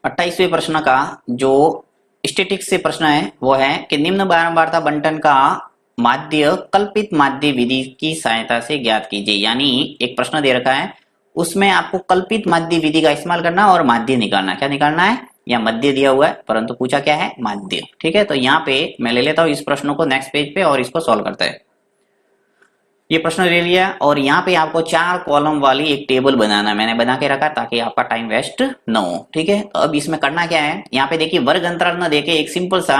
28वें प्रश्न का जो स्टैटिक्स से प्रश्न है वो है कि निम्न बारंबारता बंटन का माध्य कल्पित माध्य विधि की सहायता से ज्ञात कीजिए। यानी एक प्रश्न दे रखा है, उसमें आपको कल्पित माध्य विधि का इस्तेमाल करना और माध्य निकालना। क्या निकालना है? या मध्य दिया हुआ है परंतु पूछा क्या है? माध्य। ठीक है, तो यहाँ पे मैं ले लेता हूँ इस प्रश्न को नेक्स्ट पेज पे और इसको सॉल्व करते हैं। ये प्रश्न ले लिया और यहाँ पे आपको 4 कॉलम वाली एक टेबल बनाना मैंने बना के रखा ताकि आपका टाइम वेस्ट न हो। ठीक है, तो अब इसमें करना क्या है, यहाँ पे देखिए वर्ग अंतराल न देके एक सिंपल सा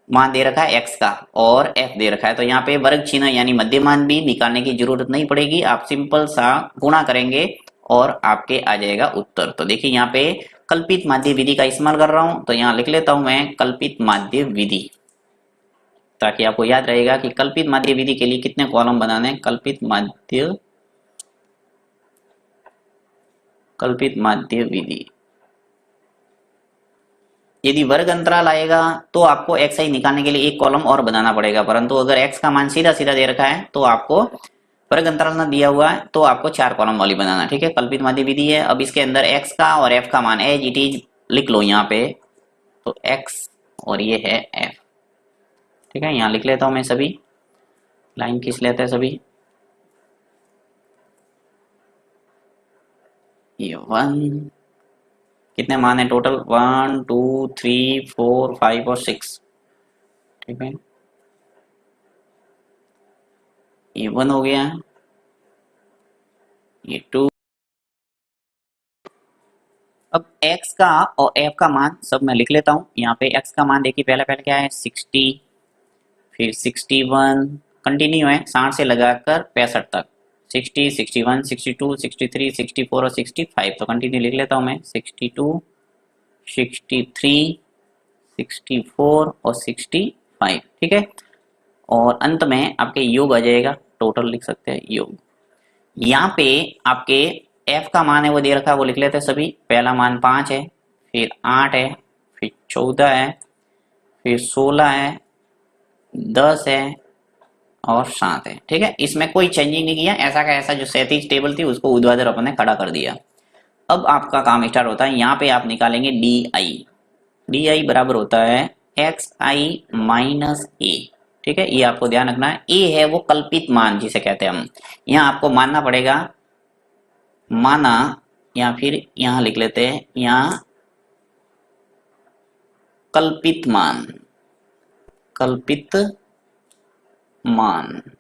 मान दे रखा है x का और f दे रखा है, तो यहाँ पे वर्ग चिन्ह यानी मध्यमान भी निकालने की जरूरत नहीं पड़ेगी। आप सिंपल सा गुणा करेंगे और आपके आ जाएगा उत्तर। तो देखिए यहाँ पे कल्पित माध्य विधि का इस्तेमाल कर रहा हूं, तो यहाँ लिख लेता हूं मैं कल्पित माध्य विधि, ताकि आपको याद रहेगा कि कल्पित माध्य विधि के लिए कितने कॉलम बनाने हैं। कल्पित माध्य विधि यदि वर्ग अंतराल आएगा तो आपको xi निकालने के लिए एक कॉलम और बनाना पड़ेगा, परंतु अगर x का मान सीधा सीधा दे रखा है तो आपको वर्ग अंतराल ना दिया हुआ है तो आपको 4 कॉलम वाली बनाना। ठीक है, कल्पित माध्य विधि है। अब इसके अंदर x का और f का मान एज इट इज लिख लो यहाँ पे, तो x और ये है f। ठीक है, यहाँ लिख लेता हूं मैं सभी, लाइन खींच लेते हैं सभी। ये 1 कितने मान है टोटल? 1 2 3 4 5 और 6। ठीक है, ये 1 हो गया, ये 2। अब x का और f का मान सब मैं लिख लेता हूँ। यहाँ पे x का मान देखिए पहले पहले क्या है 60, फिर 61, कंटिन्यू है 60 से लगाकर 65 तक, 60 61 62 63 64 और 65। तो कंटिन्यू लिख लेता हूँ मैं 62 63 64 और 65। ठीक है, और अंत में आपके योग आ जाएगा, टोटल लिख सकते हैं योग। यहाँ पे आपके f का मान है वो दे रखा है, वो लिख लेते हैं सभी। पहला मान 5 है, फिर 8 है, फिर 14 है, फिर 16 है, 10 है और 7 है। ठीक है, इसमें कोई चेंजिंग नहीं किया, ऐसा का ऐसा जो 37 टेबल थी उसको ऊर्ध्वाधर अपन ने खड़ा कर दिया। अब आपका काम स्टार्ट होता है, यहाँ पे आप निकालेंगे डी आई बराबर होता है एक्स आई माइनस ए। ठीक है, ये आपको ध्यान रखना है। ए है वो कल्पित मान जिसे कहते हैं हम, यहाँ आपको मानना पड़ेगा, माना, या फिर यहाँ लिख लेते हैं यहाँ कल्पित मान।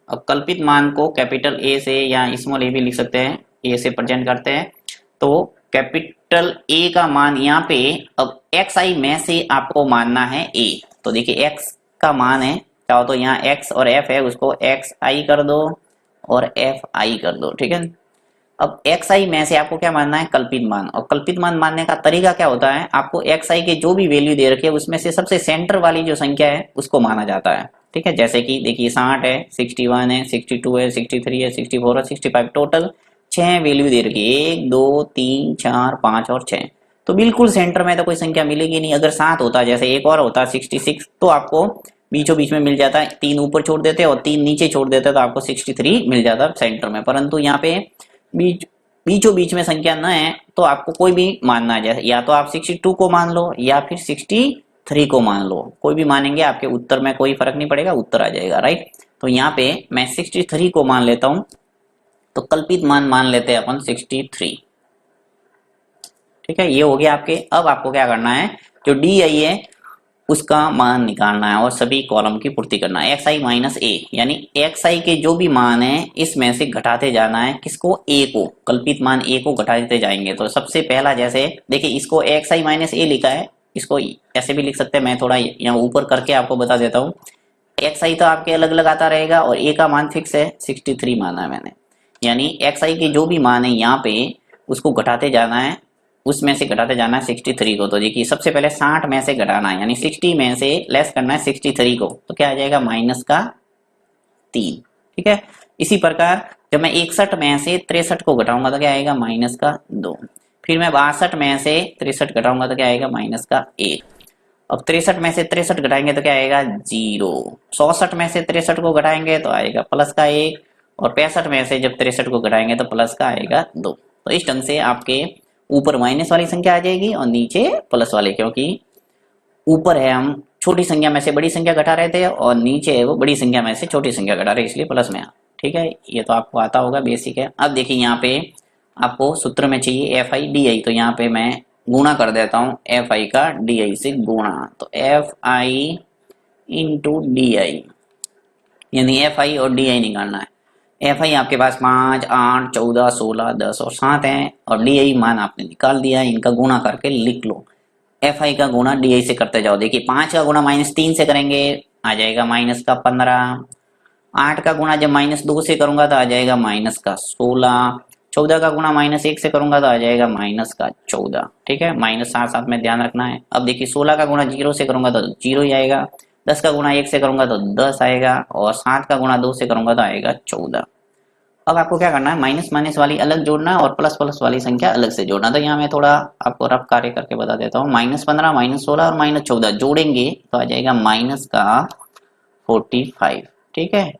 अब कल्पित मान को कैपिटल ए से या स्मॉल ए भी लिख सकते हैं, ए से प्रेजेंट करते हैं। तो कैपिटल ए का मान यहाँ पे, अब एक्स आई में से आपको मानना है ए। तो देखिए एक्स का मान है, चाहो तो यहाँ एक्स और एफ है उसको एक्स आई कर दो और एफ आई कर दो। ठीक है, अब एक्स आई में से आपको क्या मानना है? कल्पित मान। और कल्पित मान मानने का तरीका क्या होता है, आपको एक्स आई के जो भी वैल्यू दे रखी है उसमें से सबसे सेंटर वाली जो संख्या है उसको माना जाता है। ठीक है, जैसे कि देखिए 60 है, 61 है, 62 है, 63 है, 64 और 65, टोटल 6 वैल्यू दे रखी है, 1 2 3 4 5 और 6। तो बिल्कुल सेंटर में तो कोई संख्या मिलेगी नहीं। अगर 7 होता, जैसे एक और होता 66, तो आपको बीचों बीच में मिल जाता है, 3 ऊपर छोड़ देते और 3 नीचे छोड़ देते तो आपको 63 मिल जाता सेंटर में। परंतु यहाँ पे बीचों बीच में संख्या न है तो आपको कोई भी मानना है, जैसे या तो आप 62 को मान लो या फिर 63 को मान लो, कोई भी मानेंगे आपके उत्तर में कोई फर्क नहीं पड़ेगा, उत्तर आ जाएगा। राइट, तो यहाँ पे मैं 63 को मान लेता हूं, तो कल्पित मान लेते हैं अपन 63। ठीक है, ये हो गया आपके। अब आपको क्या करना है, जो डी आई है उसका मान निकालना है और सभी कॉलम की पूर्ति करना है। एक्स आई माइनस ए, यानी एक्स आई के जो भी मान है इसमें से घटाते जाना है, किसको? ए को, कल्पित मान ए को घटाते जाएंगे। तो सबसे पहला, जैसे देखिए इसको एक्स आई माइनस ए लिखा है, इसको ऐसे भी लिख सकते हैं, मैं थोड़ा यहाँ ऊपर करके आपको बता देता हूँ। एक्स आई तो आपके अलग अलग आता रहेगा और ए का मान फिक्स है, 63 माना है मैंने। यानी एक्स आई के जो भी मान है यहाँ पे उसको घटाते जाना है, उसमें से घटाते जाना है 63 को। तो देखिए सबसे पहले 60 में से घटाना है, यानी 60 में से लेस करना है 63 को, तो क्या आ जाएगा? माइनस का 3। ठीक है, इसी प्रकार जब मैं 61 में से 63 को घटाऊंगा तो क्या आएगा? माइनस का 2। फिर मैं 62 में से 63 घटाऊंगा तो क्या आएगा? माइनस का 1। अब 63 में से 63 घटाएंगे तो क्या आएगा? 0। 64 में से 63 को घटाएंगे तो आएगा प्लस का 1, और 65 में से जब 63 को घटाएंगे तो प्लस का आएगा 2। तो इस ढंग से आपके ऊपर माइनस वाली संख्या आ जाएगी और नीचे प्लस वाली, क्योंकि ऊपर है हम छोटी संख्या में से बड़ी संख्या घटा रहे थे और नीचे है वो बड़ी संख्या में से छोटी संख्या घटा रहे, इसलिए प्लस में। ठीक है, ये तो आपको आता होगा, बेसिक है। अब देखिए यहाँ पे आपको सूत्र में चाहिए एफ आई डी आई, तो यहाँ पे मैं गुणा कर देता हूँ एफ आई का डी आई से गुणा, तो F I into D I, यानी एफ आई और डी आई निकालना है। एफ आई आपके पास 5, 8, 14, 16, 10 और 7 है, और डी आई मान आपने निकाल दिया, इनका गुणा करके लिख लो। एफ आई का गुणा डी आई से करते जाओ। देखिए 5 का गुणा -3 से करेंगे आ जाएगा -15, 8 का गुणा जब -2 से करूंगा तो आ जाएगा -16, 14 का गुणा -1 से करूंगा तो आ जाएगा -14। ठीक है, माइनस साथ साथ में ध्यान रखना है। अब देखिए 16 का गुणा 0 से करूंगा तो 0 ही आएगा, 10 का गुणा 1 से करूंगा तो 10 आएगा, और 7 का गुणा 2 से करूंगा तो आएगा 14। अब आपको क्या करना है, माइनस माइनस वाली अलग जोड़ना है और प्लस प्लस वाली संख्या अलग से जोड़ना। तो यहाँ मैं थोड़ा आपको रफ कार्य करके बता देता हूँ। -15, -16 और -14 जोड़ेंगे तो आ जाएगा माइनस का 45। ठीक है,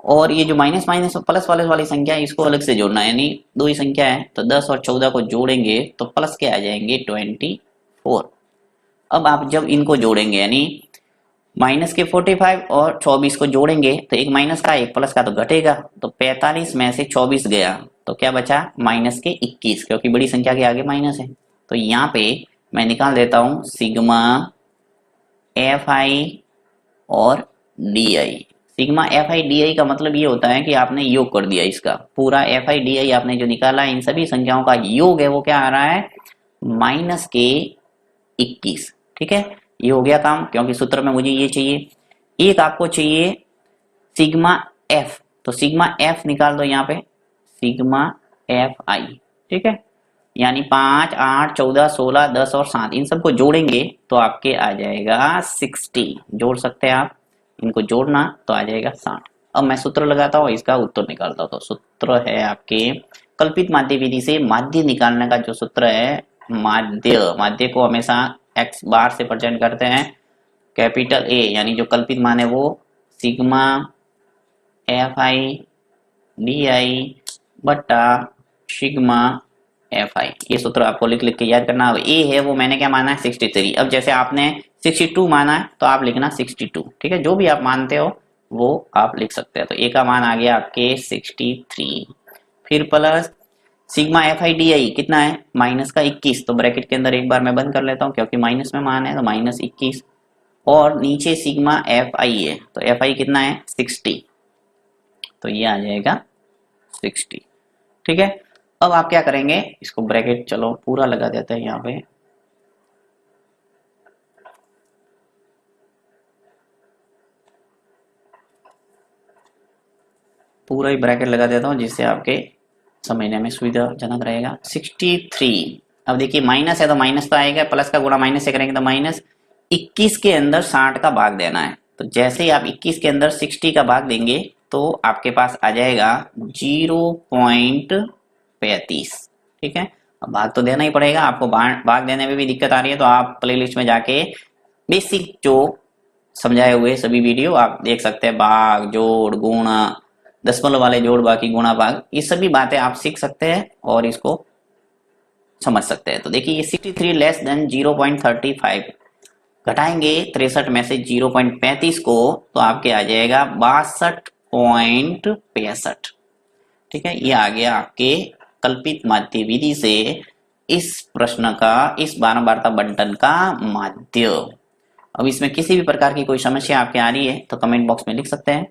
और ये जो माइनस माइनस प्लस वाली संख्या है इसको अलग से जोड़ना है, यानी दो ही संख्या है तो 10 और 14 को जोड़ेंगे तो प्लस के आ जाएंगे 24। अब आप जब इनको जोड़ेंगे यानी माइनस के 45 और 24 को जोड़ेंगे तो एक माइनस का एक प्लस का तो घटेगा, तो 45 में से 24 गया तो क्या बचा माइनस के 21, क्योंकि बड़ी संख्या के आगे माइनस है। तो यहाँ पे मैं निकाल देता हूं सिग्मा एफ आई और D I. Sigma F I D I का मतलब ये होता है कि आपने योग कर दिया, इसका पूरा एफ आई डी आई आपने जो निकाला है इन सभी संख्याओं का योग है वो क्या आ रहा है माइनस के 21। ठीक है, ये हो गया काम, क्योंकि सूत्र में मुझे ये चाहिए। एक आपको चाहिए सिग्मा एफ, तो सिग्मा एफ निकाल दो यहाँ पे, सिग्मा एफ आई। ठीक है, यानी 5, 8, 14, 16, 10 और 7 इन सबको जोड़ेंगे तो आपके आ जाएगा 60। जोड़ सकते हैं आप, इनको जोड़ना तो आ जाएगा 60। अब मैं सूत्र लगाता हूँ, इसका उत्तर निकालता हूँ। तो सूत्र है आपके कल्पित माध्य विधि से माध्य निकालने का जो सूत्र है, माध्य को हमेशा एक्स बार से प्रेजेंट करते हैं। कैपिटल ए यानी जो कल्पित मान है वो sigma F I D I बट्टा सिग्मा एफ आई, ये सूत्र आपको लिख लिख के याद करना। अब ए है वो मैंने क्या माना है 63। अब जैसे आपने 62 माना है तो आप लिखना 62। ठीक है, जो भी आप मानते हो वो आप लिख सकते हैं। तो ए का मान आ गया आपके 63, फिर plus sigma F I D I कितना है माइनस का 21, तो ब्रैकेट के अंदर एक बार मैं बंद कर लेता हूँ क्योंकि माइनस में मान है तो -21, और नीचे सिग्मा एफ आई है तो एफ आई कितना है 60, तो ये आ जाएगा 60। ठीक है, अब आप क्या करेंगे, इसको ब्रैकेट चलो पूरा लगा देते हैं यहाँ पे, पूरा ही ब्रैकेट लगा देता हूँ जिससे आपके समझने में सुविधाजनक रहेगा। 63, अब देखिए माइनस है तो माइनस तो आएगा, प्लस का गुणा माइनस से करेंगे तो माइनस, 21 के अंदर 60 का भाग देना है, तो जैसे ही आप 21 के अंदर 60 का भाग देंगे तो आपके पास आ जाएगा 0.35। ठीक है, अब भाग तो देना ही पड़ेगा आपको, भाग देने में भी दिक्कत आ रही है तो आप प्लेलिस्ट में जाके बेसिक जो समझाए हुए सभी वीडियो आप देख सकते हैं, भाग जोड़ गुणा दशमलव वाले जोड़ बाकी गुणा भाग, ये सभी बातें आप सीख सकते हैं और इसको समझ सकते हैं। तो देखिए ये 63 लेस देन 0.35 घटाएंगे 63 में से 0.35 को तो आपके आ जाएगा 62.65। ठीक है, ये आ गया आपके कल्पित माध्य विधि से इस प्रश्न का, इस बारंबारता बंटन का माध्य। अब इसमें किसी भी प्रकार की कोई समस्या आपके आ रही है तो कमेंट बॉक्स में लिख सकते हैं।